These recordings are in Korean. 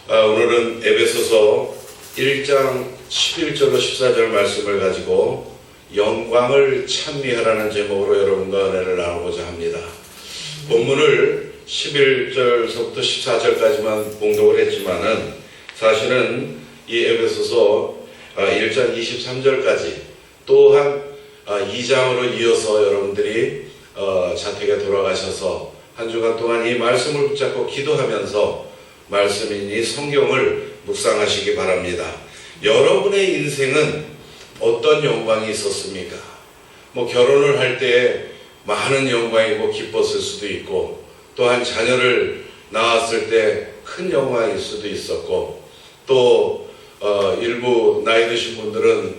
오늘은 에베소서 1장 11절로 14절 말씀을 가지고 영광을 찬미하라는 제목으로 여러분과 은혜를 나누고자 합니다. 본문을 11절서부터 14절까지만 봉독을 했지만은 사실은 이 에베소서 1장 23절까지 또한 2장으로 이어서 여러분들이 자택에 돌아가셔서 한 주간 동안 이 말씀을 붙잡고 기도하면서 말씀인 이 성경을 묵상하시기 바랍니다. 여러분의 인생은 어떤 영광이 있었습니까? 결혼을 할 때 많은 영광이고 기뻤을 수도 있고, 또한 자녀를 낳았을 때 큰 영광일 수도 있었고, 또 일부 나이 드신 분들은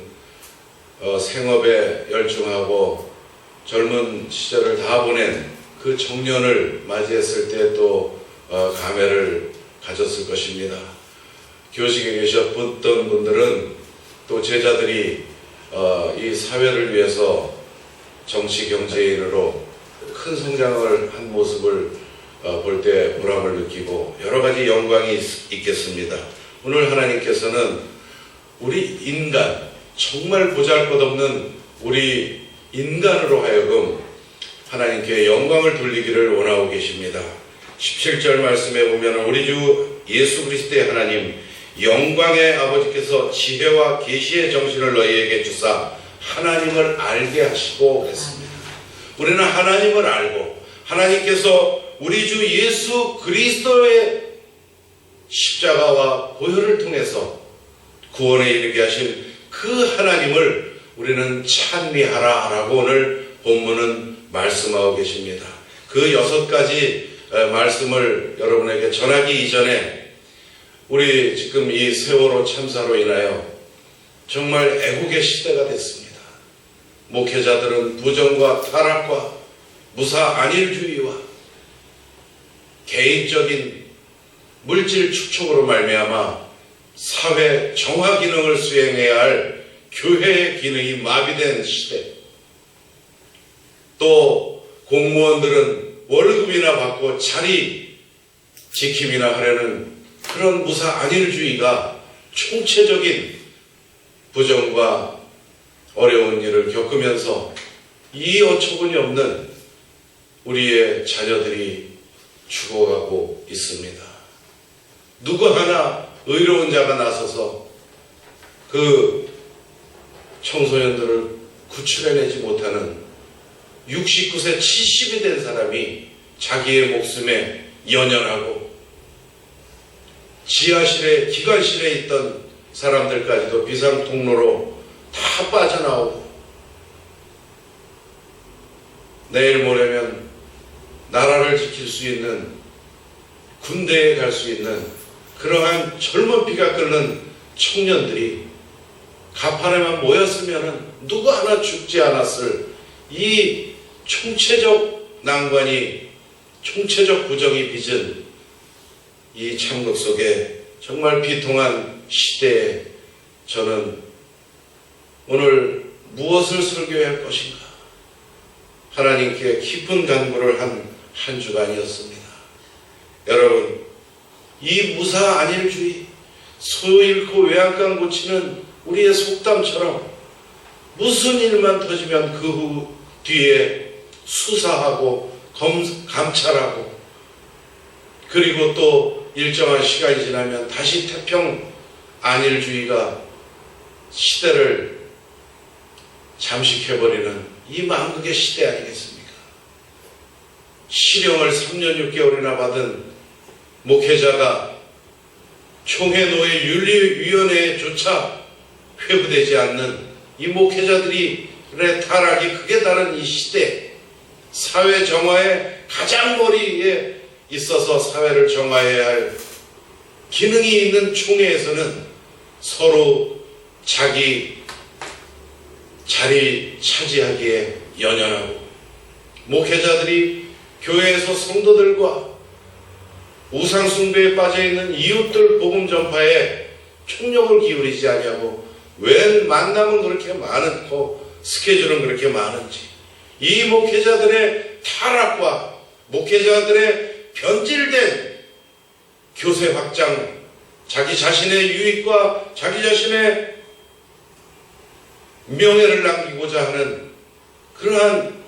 생업에 열중하고 젊은 시절을 다 보낸 그 청년을 맞이했을 때 또 감회를 가졌을 것입니다. 교식에 계셨던 분들은 또 제자들이 이 사회를 위해서 정치 경제인으로 큰 성장을 한 모습을 볼 때 보람을 느끼고 여러 가지 영광이 있겠습니다. 오늘 하나님께서는 우리 인간, 정말 보잘것없는 우리 인간으로 하여금 하나님께 영광을 돌리기를 원하고 계십니다. 17절 말씀에 보면 우리 주 예수 그리스도의 하나님 영광의 아버지께서 지혜와 계시의 정신을 너희에게 주사 하나님을 알게 하시고 그랬습니다. 우리는 하나님을 알고 하나님께서 우리 주 예수 그리스도의 십자가와 보혈을 통해서 구원에 이르게 하신 그 하나님을 우리는 찬미하라 라고 오늘 본문은 말씀하고 계십니다. 그 6가지 말씀을 여러분에게 전하기 이전에 우리 지금 이 세월호 참사로 인하여 정말 애국의 시대가 됐습니다. 목회자들은 부정과 타락과 무사 안일주의와 개인적인 물질 축적으로 말미암아 사회 정화 기능을 수행해야 할 교회의 기능이 마비된 시대, 또 공무원들은 월급이나 받고 자리 지킴이나 하려는 그런 무사 안일주의가 총체적인 부정과 어려운 일을 겪으면서 이 어처구니 없는 우리의 자녀들이 죽어가고 있습니다. 누구 하나 의로운 자가 나서서 그 청소년들을 구출해내지 못하는 69세 70이 된 사람이 자기의 목숨에 연연하고 지하실에 기관실에 있던 사람들까지도 비상통로로 다 빠져나오고 내일 모레면 나라를 지킬 수 있는 군대에 갈 수 있는 그러한 젊은 피가 끓는 청년들이 가판에만 모였으면 누구 하나 죽지 않았을 이 총체적 난관이, 총체적 부정이 빚은 이 참극 속에 정말 비통한 시대에 저는 오늘 무엇을 설교해야 할 것인가 하나님께 깊은 간구를 한 주간이었습니다. 여러분, 이 무사 안일주의, 소 잃고 외양간 고치는 우리의 속담처럼 무슨 일만 터지면 그 후 뒤에 수사하고 감찰하고 그리고 또 일정한 시간이 지나면 다시 태평 안일주의가 시대를 잠식해버리는 이 만국의 시대 아니겠습니까? 실형을 3년 6개월이나 받은 목회자가 총회노회 윤리위원회조차 회부되지 않는 이 목회자들의 타락이 극에 달한 이 시대, 사회 정화의 가장 머리에 있어서 사회를 정화해야 할 기능이 있는 총회에서는 서로 자기 자리 차지하기에 연연하고 목회자들이 교회에서 성도들과 우상숭배에 빠져있는 이웃들 복음 전파에 총력을 기울이지 아니하고 웬 만남은 그렇게 많고 스케줄은 그렇게 많은지 이 목회자들의 타락과 목회자들의 변질된 교세 확장 자기 자신의 유익과 자기 자신의 명예를 남기고자 하는 그러한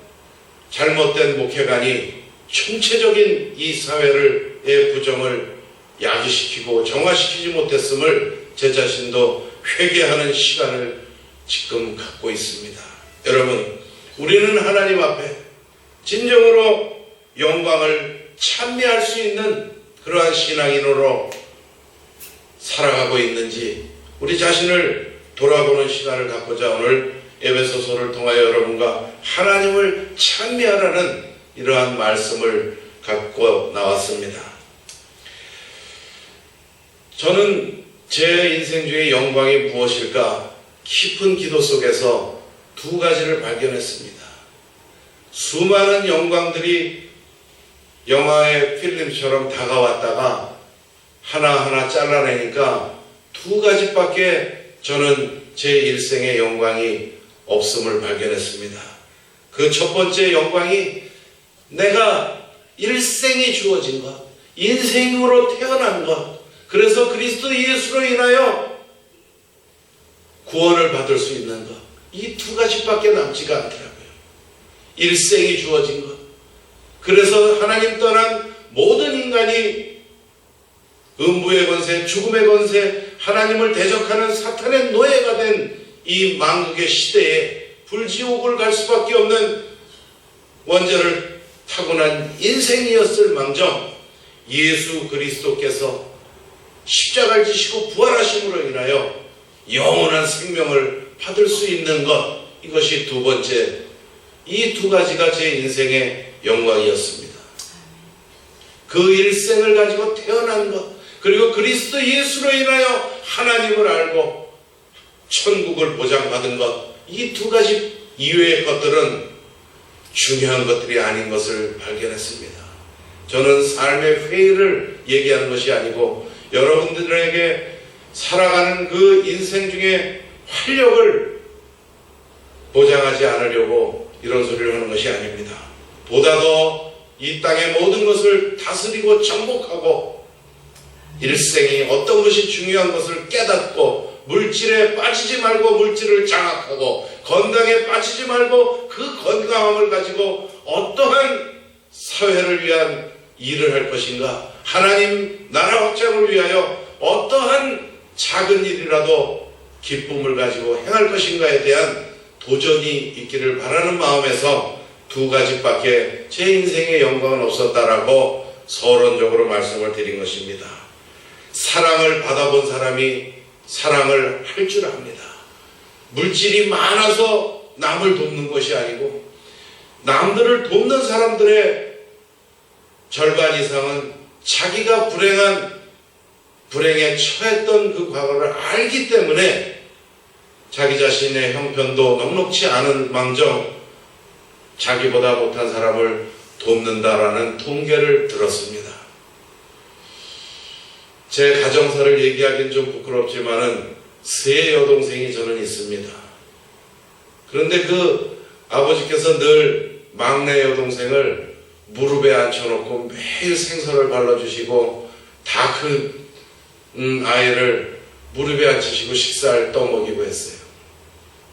잘못된 목회관이 총체적인 이 사회의 부정을 야기시키고 정화시키지 못했음을 제 자신도 회개하는 시간을 지금 갖고 있습니다. 여러분, 우리는 하나님 앞에 진정으로 영광을 찬미할 수 있는 그러한 신앙인으로 살아가고 있는지 우리 자신을 돌아보는 시간을 갖고자 오늘 에베소서를 통하여 여러분과 하나님을 찬미하라는 이러한 말씀을 갖고 나왔습니다. 저는 제 인생 중에 영광이 무엇일까 깊은 기도 속에서 두 가지를 발견했습니다. 수많은 영광들이 영화의 필름처럼 다가왔다가 하나하나 잘라내니까 두 가지밖에 저는 제 일생의 영광이 없음을 발견했습니다. 그 첫 번째 영광이 내가 일생이 주어진 것, 인생으로 태어난 것, 그래서 그리스도 예수로 인하여 구원을 받을 수 있는 것, 이 두 가지밖에 남지가 않더라고요. 일생이 주어진 것, 그래서 하나님 떠난 모든 인간이 음부의 권세, 죽음의 권세, 하나님을 대적하는 사탄의 노예가 된 이 만국의 시대에 불지옥을 갈 수밖에 없는 원죄를 타고난 인생이었을 망정 예수 그리스도께서 십자가를 지시고 부활하심으로 인하여 영원한 생명을 받을 수 있는 것, 이것이 두 번째, 이 두 가지가 제 인생의 영광이었습니다. 그 일생을 가지고 태어난 것, 그리고 그리스도 예수로 인하여 하나님을 알고 천국을 보장받은 것, 이 두 가지 이외의 것들은 중요한 것들이 아닌 것을 발견했습니다. 저는 삶의 회의를 얘기하는 것이 아니고 여러분들에게 살아가는 그 인생 중에 활력을 보장하지 않으려고 이런 소리를 하는 것이 아닙니다. 보다 더 이 땅의 모든 것을 다스리고 정복하고 일생이 어떤 것이 중요한 것을 깨닫고 물질에 빠지지 말고 물질을 장악하고 건강에 빠지지 말고 그 건강함을 가지고 어떠한 사회를 위한 일을 할 것인가, 하나님 나라 확장을 위하여 어떠한 작은 일이라도 기쁨을 가지고 행할 것인가에 대한 도전이 있기를 바라는 마음에서 두 가지밖에 제 인생의 영광은 없었다라고 서론적으로 말씀을 드린 것입니다. 사랑을 받아본 사람이 사랑을 할 줄 압니다. 물질이 많아서 남을 돕는 것이 아니고 남들을 돕는 사람들의 절반 이상은 자기가 불행에 처했던 그 과거를 알기 때문에 자기 자신의 형편도 넉넉지 않은 망정 자기보다 못한 사람을 돕는다라는 통계를 들었습니다. 제 가정사를 얘기하기는 좀 부끄럽지만은 세 여동생이 저는 있습니다. 그런데 그 아버지께서 늘 막내 여동생을 무릎에 앉혀놓고 매일 생선을 발라주시고 다 그 아이를 무릎에 앉히시고 식사를 떠먹이고 했어요.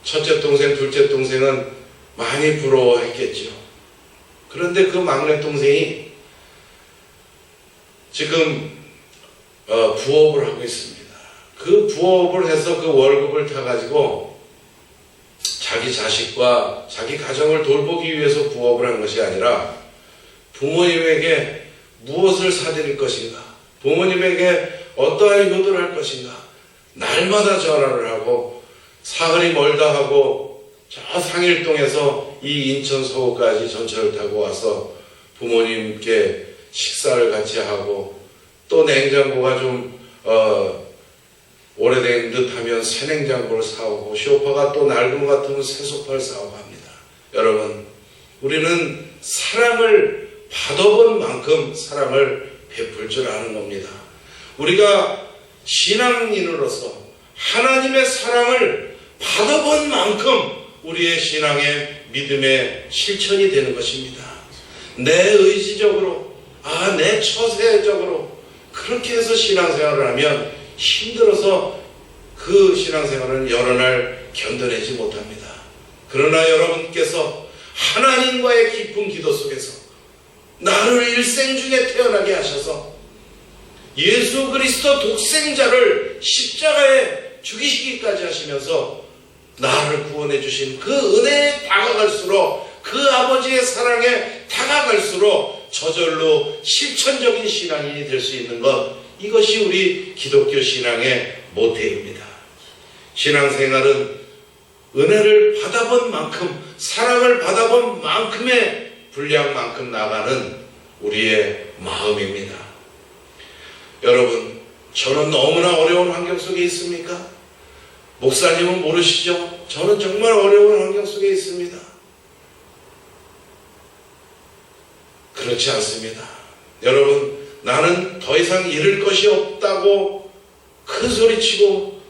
첫째 동생, 둘째 동생은 많이 부러워했겠죠. 그런데 그 막내 동생이 지금 부업을 하고 있습니다. 그 부업을 해서 그 월급을 타가지고 자기 자식과 자기 가정을 돌보기 위해서 부업을 한 것이 아니라 부모님에게 무엇을 사드릴 것인가, 부모님에게 어떠한 효도를 할 것인가, 날마다 전화를 하고 사흘이 멀다 하고 저 상일동에서 이 인천 서울까지 전철을 타고 와서 부모님께 식사를 같이 하고 또 냉장고가 좀 오래된 듯하면 새 냉장고를 사오고 소파가 또 낡은 것 같으면 새 소파를 사오고 합니다. 여러분, 우리는 사랑을 받아본 만큼 사랑을 베풀 줄 아는 겁니다. 우리가 신앙인으로서 하나님의 사랑을 받아본 만큼 우리의 신앙의 믿음의 실천이 되는 것입니다. 내 의지적으로, 내 처세적으로 그렇게 해서 신앙생활을 하면 힘들어서 그 신앙생활은 여러 날 견뎌내지 못합니다. 그러나 여러분께서 하나님과의 깊은 기도 속에서 나를 일생 중에 태어나게 하셔서 예수 그리스도 독생자를 십자가에 죽이시기까지 하시면서 나를 구원해 주신 그 은혜에 다가갈수록, 그 아버지의 사랑에 다가갈수록 저절로 실천적인 신앙인이 될 수 있는 것, 이것이 우리 기독교 신앙의 모태입니다. 신앙생활은 은혜를 받아본 만큼, 사랑을 받아본 만큼의 분량만큼 나가는 우리의 마음입니다. 여러분, 저는 너무나 어려운 환경 속에 있습니까? 목사님은 모르시죠? 저는 정말 어려운 환경 속에 있습니다. 그렇지 않습니다. 여러분, 나는 더 이상 잃을 것이 없다고 큰 소리치고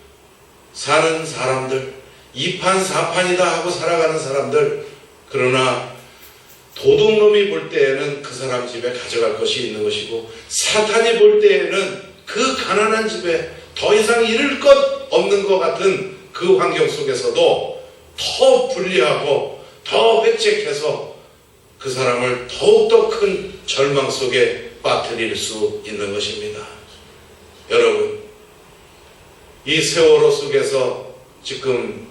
사는 사람들, 2판 4판이다 하고 살아가는 사람들, 그러나 도둑놈이 볼 때에는 그 사람 집에 가져갈 것이 있는 것이고, 사탄이 볼 때에는 그 가난한 집에 더 이상 잃을 것 없는 것 같은 그 환경 속에서도 더 불리하고 더 획책해서 그 사람을 더욱더 큰 절망 속에 빠뜨릴 수 있는 것입니다. 여러분, 이 세월호 속에서 지금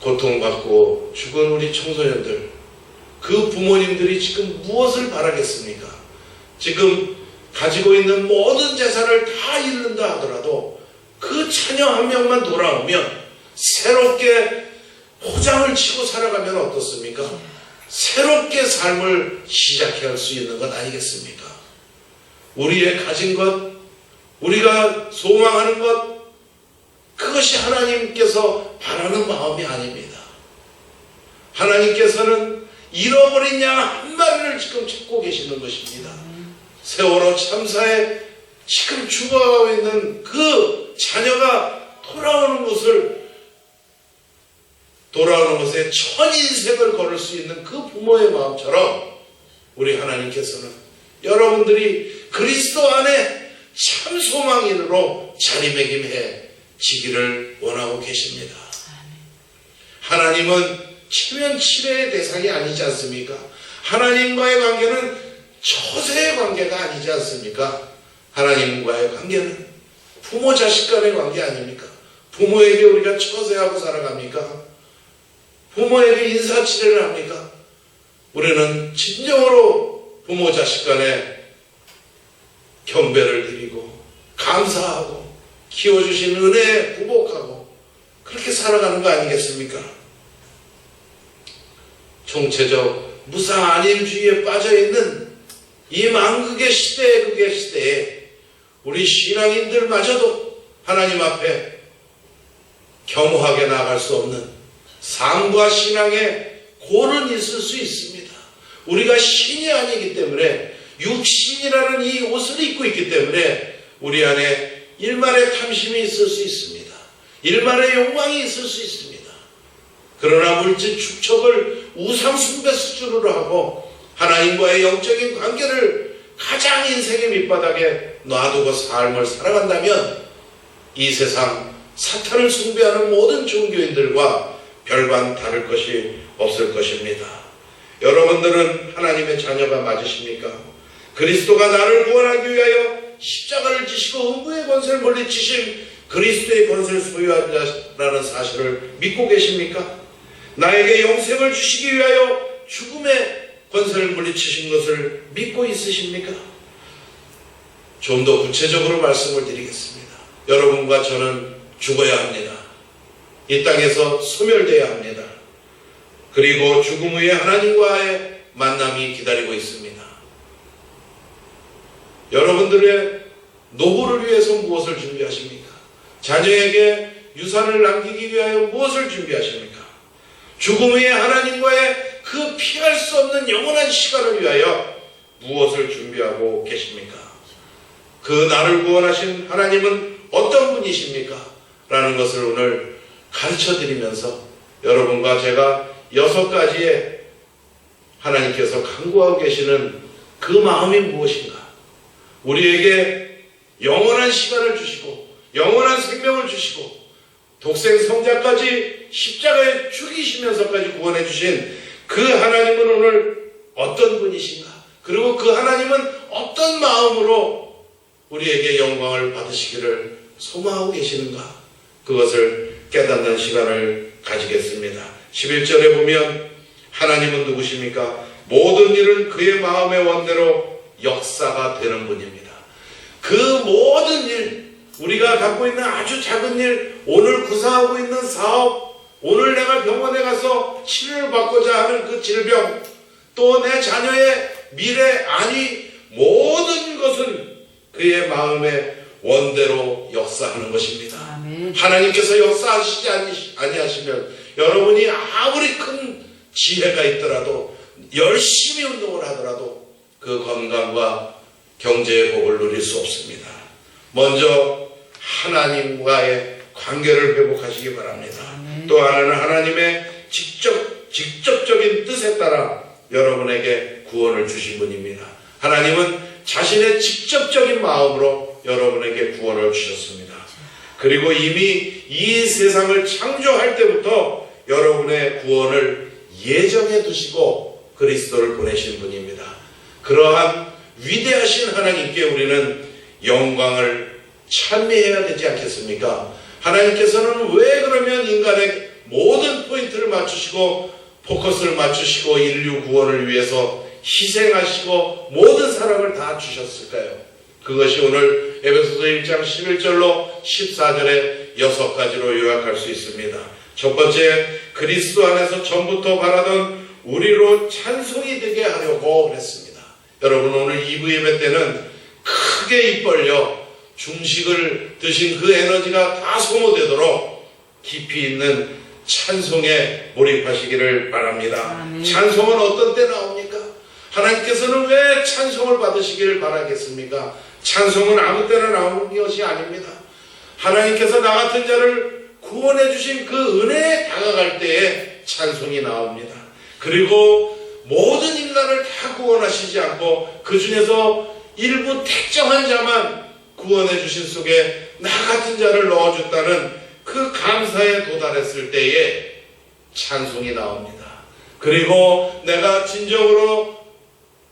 고통받고 죽은 우리 청소년들, 그 부모님들이 지금 무엇을 바라겠습니까? 지금 가지고 있는 모든 재산을 다 잃는다 하더라도 그 자녀 한 명만 돌아오면 새롭게 포장을 치고 살아가면 어떻습니까? 새롭게 삶을 시작할 수 있는 것 아니겠습니까? 우리의 가진 것, 우리가 소망하는 것, 그것이 하나님께서 바라는 마음이 아닙니다. 하나님께서는 잃어버린 양 한 마리를 지금 찾고 계시는 것입니다. 세월호 참사에 지금 죽어가고 있는 그 자녀가 돌아오는 것에 천 인생을 걸을 수 있는 그 부모의 마음처럼 우리 하나님께서는 여러분들이 그리스도 안에 참 소망인으로 자리매김해 지기를 원하고 계십니다. 하나님은 치면치레의 대상이 아니지 않습니까? 하나님과의 관계는 처세의 관계가 아니지 않습니까? 하나님과의 관계는 부모 자식 간의 관계 아닙니까? 부모에게 우리가 처세하고 살아갑니까? 부모에게 인사치레를 합니까? 우리는 진정으로 부모 자식 간에 경배를 드리고 감사하고 키워주신 은혜에 부복하고 그렇게 살아가는 거 아니겠습니까? 총체적 무상 안일주의에 빠져있는 이 만극의 시대에 우리 신앙인들마저도 하나님 앞에 겸허하게 나아갈 수 없는 삶과 신앙의 골은 있을 수 있습니다. 우리가 신이 아니기 때문에, 육신이라는 이 옷을 입고 있기 때문에 우리 안에 일말의 탐심이 있을 수 있습니다. 일말의 욕망이 있을 수 있습니다. 그러나 물질 축척을 우상 숭배 수준으로 하고 하나님과의 영적인 관계를 가장 인생의 밑바닥에 놔두고 삶을 살아간다면 이 세상 사탄을 숭배하는 모든 종교인들과 별반 다를 것이 없을 것입니다. 여러분들은 하나님의 자녀가 맞으십니까? 그리스도가 나를 구원하기 위하여 십자가를 지시고 음부의 권세를 물리치신 그리스도의 권세를 소유한 자라는 사실을 믿고 계십니까? 나에게 영생을 주시기 위하여 죽음의 권세를 물리치신 것을 믿고 있으십니까? 좀 더 구체적으로 말씀을 드리겠습니다. 여러분과 저는 죽어야 합니다. 이 땅에서 소멸되어야 합니다. 그리고 죽음 후에 하나님과의 만남이 기다리고 있습니다. 여러분들의 노후를 위해서 무엇을 준비하십니까? 자녀에게 유산을 남기기 위하여 무엇을 준비하십니까? 죽음 후에 하나님과의 그 피할 수 없는 영원한 시간을 위하여 무엇을 준비하고 계십니까? 그 나를 구원하신 하나님은 어떤 분이십니까? 라는 것을 오늘 가르쳐드리면서 여러분과 제가 6가지의 하나님께서 간구하고 계시는 그 마음이 무엇인가? 우리에게 영원한 시간을 주시고 영원한 생명을 주시고 독생 성자까지 십자가에 죽이시면서까지 구원해 주신 그 하나님은 오늘 어떤 분이신가? 그리고 그 하나님은 어떤 마음으로 우리에게 영광을 받으시기를 소망하고 계시는가? 그것을 깨닫는 시간을 가지겠습니다. 11절에 보면 하나님은 누구십니까? 모든 일은 그의 마음의 원대로 역사가 되는 분입니다. 그 모든 일, 우리가 갖고 있는 아주 작은 일, 오늘 구사하고 있는 사업, 오늘 내가 병원에 가서 치료를 받고자 하는 그 질병, 또 내 자녀의 미래, 아니 모든 것은 그의 마음의 원대로 역사하는 것입니다. 아멘. 하나님께서 역사하시지 아니하시면 여러분이 아무리 큰 지혜가 있더라도 열심히 운동을 하더라도 그 건강과 경제의 복을 누릴 수 없습니다. 먼저 하나님과의 관계를 회복하시기 바랍니다. 아멘. 또 하나는 하나님의 직접적인 뜻에 따라 여러분에게 구원을 주신 분입니다. 하나님은 자신의 직접적인 마음으로 여러분에게 구원을 주셨습니다. 그리고 이미 이 세상을 창조할 때부터 여러분의 구원을 예정해 두시고 그리스도를 보내신 분입니다. 그러한 위대하신 하나님께 우리는 영광을 찬미해야 되지 않겠습니까? 하나님께서는 왜 그러면 인간의 모든 포인트를 맞추시고 포커스를 맞추시고 인류 구원을 위해서 희생하시고 모든 사랑을 다 주셨을까요? 그것이 오늘 에베소서 1장 11절로 14절에 6가지로 요약할 수 있습니다. 첫 번째, 그리스도 안에서 전부터 바라던 우리로 찬송이 되게 하려고 했습니다. 여러분, 오늘 2부 예배 때는 크게 입 벌려 중식을 드신 그 에너지가 다 소모되도록 깊이 있는 찬송에 몰입하시기를 바랍니다. 아멘. 찬송은 어떤 때 나옵니까? 하나님께서는 왜 찬송을 받으시기를 바라겠습니까? 찬송은 아무 때나 나오는 것이 아닙니다. 하나님께서 나 같은 자를 구원해 주신 그 은혜에 다가갈 때에 찬송이 나옵니다. 그리고 모든 인간을 다 구원하시지 않고 그 중에서 일부 특정한 자만 구원해 주신 속에 나 같은 자를 넣어줬다는 그 감사에 도달했을 때에 찬송이 나옵니다. 그리고 내가 진정으로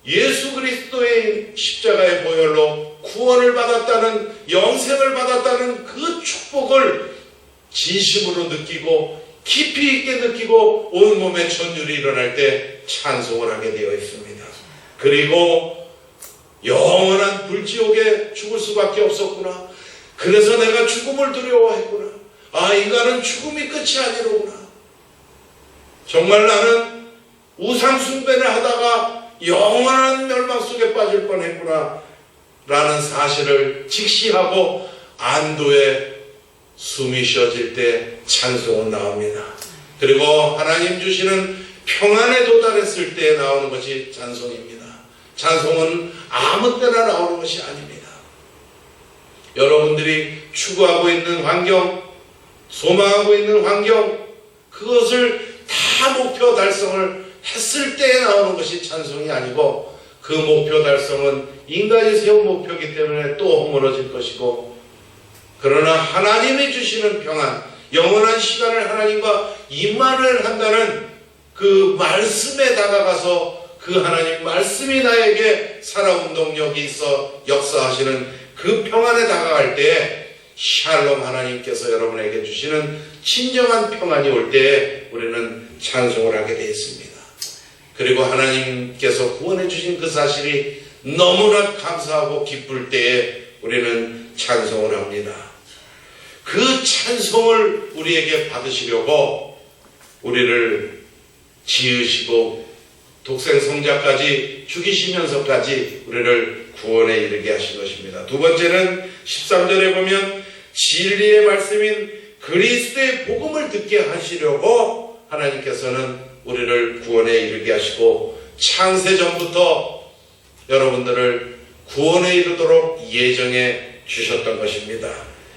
예수 그리스도의 십자가의 보혈로 구원을 받았다는, 영생을 받았다는 그 축복을 진심으로 느끼고 깊이 있게 느끼고 온몸에 전율이 일어날 때 찬송을 하게 되어 있습니다. 그리고 영원한 불지옥에 죽을 수밖에 없었구나. 그래서 내가 죽음을 두려워했구나. 아, 인간은 죽음이 끝이 아니로구나. 정말 나는 우상 숭배를 하다가 영원한 멸망 속에 빠질 뻔했구나 라는 사실을 직시하고 안도의 숨이 쉬어질 때 찬송은 나옵니다. 그리고 하나님 주시는 평안에 도달했을 때 나오는 것이 찬송입니다. 찬송은 아무 때나 나오는 것이 아닙니다. 여러분들이 추구하고 있는 환경, 소망하고 있는 환경, 그것을 다 목표 달성을 했을 때에 나오는 것이 찬송이 아니고, 그 목표 달성은 인간이 세운 목표이기 때문에 또 허물어질 것이고, 그러나 하나님이 주시는 평안, 영원한 시간을 하나님과 임마누엘 한다는 그 말씀에 다가가서 그 하나님 말씀이 나에게 살아운동력이 있어 역사하시는 그 평안에 다가갈 때에 샬롬 하나님께서 여러분에게 주시는 진정한 평안이 올 때에 우리는 찬송을 하게 되어 있습니다. 그리고 하나님께서 구원해 주신 그 사실이 너무나 감사하고 기쁠 때에 우리는 찬송을 합니다. 그 찬송을 우리에게 받으시려고 우리를 지으시고 독생 성자까지 죽이시면서까지 우리를 구원에 이르게 하신 것입니다. 두 번째는 13절에 보면 진리의 말씀인 그리스도의 복음을 듣게 하시려고 하나님께서는 우리를 구원에 이르게 하시고 창세전부터 여러분들을 구원에 이르도록 예정해 주셨던 것입니다.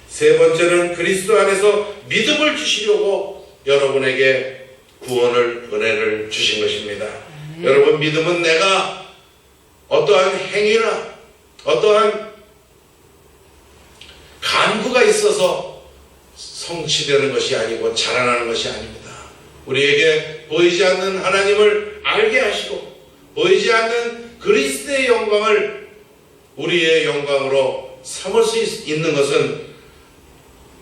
세 번째는 그리스도 안에서 믿음을 주시려고 여러분에게 구원을, 은혜를 주신 것입니다. 여러분, 믿음은 내가 어떠한 행위나 어떠한 간구가 있어서 성취되는 것이 아니고 자라나는 것이 아닙니다. 우리에게 보이지 않는 하나님을 알게 하시고 보이지 않는 그리스도의 영광을 우리의 영광으로 삼을 수 있는 것은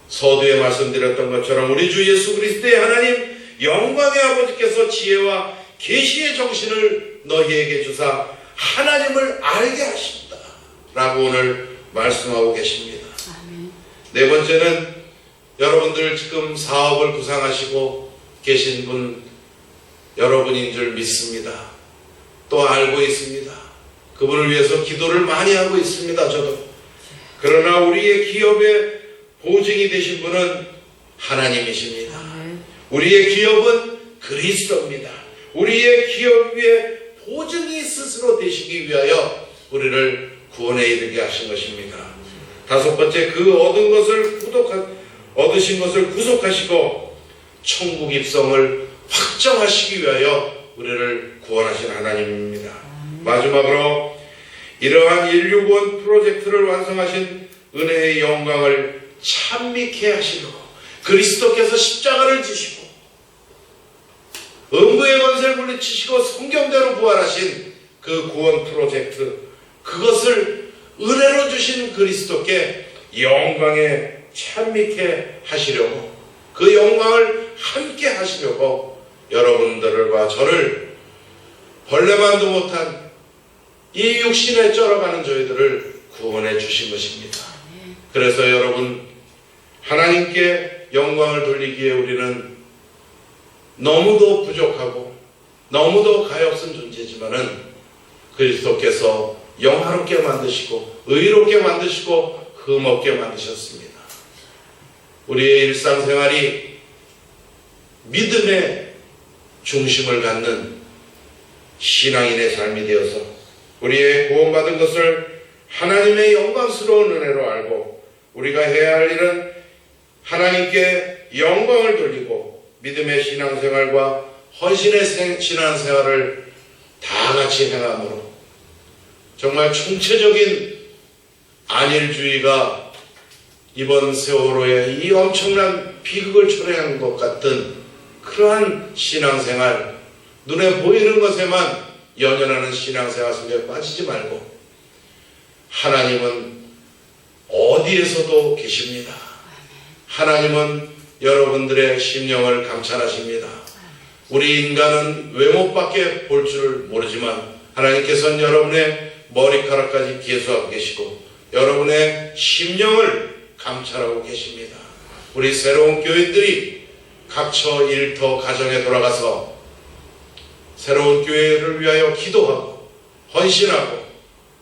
서두에 말씀드렸던 것처럼 우리 주 예수 그리스도의 하나님 영광의 아버지께서 지혜와 계시의 정신을 너희에게 주사 하나님을 알게 하신다 라고 오늘 말씀하고 계십니다. 아멘. 네 번째는 여러분들 지금 사업을 구상하시고 계신 분 여러분인 줄 믿습니다. 또 알고 있습니다. 그분을 위해서 기도를 많이 하고 있습니다. 저도. 그러나 우리의 기업의 보증이 되신 분은 하나님이십니다. 아멘. 우리의 기업은 그리스도입니다. 우리의 기업 위에 보증이 스스로 되시기 위하여 우리를 구원에 이르게 하신 것입니다. 다섯 번째, 그 얻으신 것을 구속하시고 천국 입성을 확정하시기 위하여 우리를 구원하신 하나님입니다. 마지막으로 이러한 인류 구원 프로젝트를 완성하신 은혜의 영광을 찬미케 하시려고 그리스도께서 십자가를 지시고 음부의 권세를 물리치시고 성경대로 부활하신 그 구원 프로젝트, 그것을 은혜로 주신 그리스도께 영광에 찬미케 하시려고, 그 영광을 함께 하시려고 여러분들과 저를 벌레만도 못한 이 육신에 쩔어가는 저희들을 구원해 주신 것입니다. 그래서 여러분, 하나님께 영광을 돌리기에 우리는 너무도 부족하고 너무도 가엾은 존재지만은 그리스도께서 영화롭게 만드시고 의롭게 만드시고 흠없게 만드셨습니다. 우리의 일상생활이 믿음의 중심을 갖는 신앙인의 삶이 되어서 우리의 구원받은 것을 하나님의 영광스러운 은혜로 알고 우리가 해야 할 일은 하나님께 영광을 돌리고 믿음의 신앙생활과 헌신의 신앙생활을 다 같이 행함으로 정말 총체적인 안일주의가 이번 세월호에 이 엄청난 비극을 초래한 것 같은 그러한 신앙생활, 눈에 보이는 것에만 연연하는 신앙생활 속에 빠지지 말고 하나님은 어디에서도 계십니다. 하나님은 여러분들의 심령을 감찰하십니다. 우리 인간은 외모밖에 볼 줄 모르지만 하나님께서는 여러분의 머리카락까지 계수하고 계시고 여러분의 심령을 감찰하고 계십니다. 우리 새로운 교인들이 각처 일터 가정에 돌아가서 새로운 교회를 위하여 기도하고 헌신하고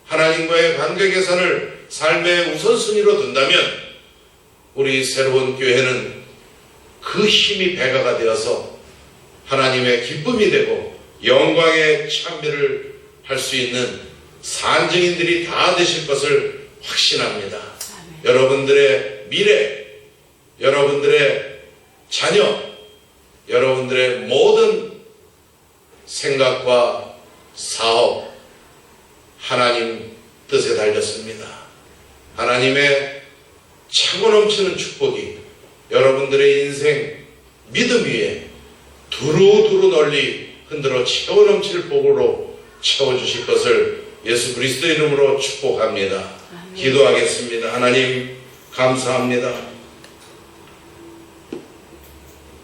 하나님과의 관계 개선을 삶의 우선순위로 둔다면 우리 새로운 교회는 그 힘이 배가가 되어서 하나님의 기쁨이 되고 영광의 찬미를 할 수 있는 산증인들이 다 되실 것을 확신합니다. 아멘. 여러분들의 미래, 여러분들의 자녀, 여러분들의 모든 생각과 사업 하나님 뜻에 달렸습니다. 하나님의 차고 넘치는 축복이 여러분들의 인생 믿음 위에 두루두루 널리 흔들어 채워 넘칠 복으로 채워주실 것을 예수 그리스도 이름으로 축복합니다. 아멘. 기도하겠습니다. 하나님 감사합니다.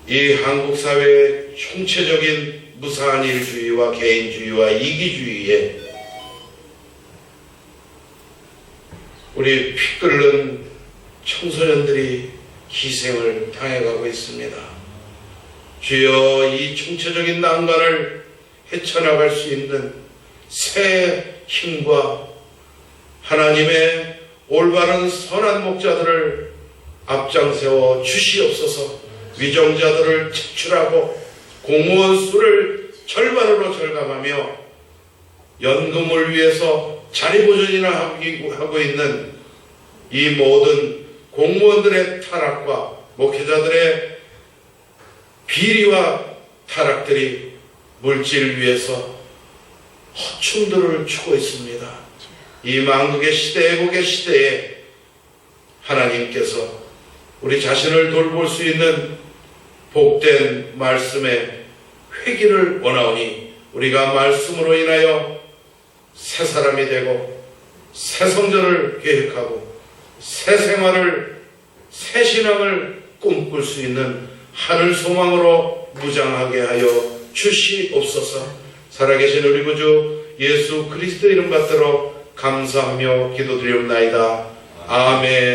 이 한국 사회의 총체적인 무사한 일주의와 개인주의와 이기주의에 우리 피 끓는 청소년들이 희생을 당해가고 있습니다. 주여, 이 총체적인 난관을 헤쳐나갈 수 있는 새 힘과 하나님의 올바른 선한 목자들을 앞장세워 주시옵소서. 위정자들을 책출하고 공무원 수를 절반으로 절감하며 연금을 위해서 자리보존이나 하고 있는 이 모든 공무원들의 타락과 목회자들의 비리와 타락들이 물질을 위해서 허충들을 추고 있습니다. 이 만국의 시대, 애국의 시대에 하나님께서 우리 자신을 돌볼 수 있는 복된 말씀의 회기를 원하오니 우리가 말씀으로 인하여 새 사람이 되고 새 성전을 계획하고 새 생활을, 새 신앙을 꿈꿀 수 있는 하늘 소망으로 무장하게 하여 주시옵소서. 살아계신 우리 구주 예수 그리스도 이름 받들어 감사하며 기도드리옵나이다. 아멘.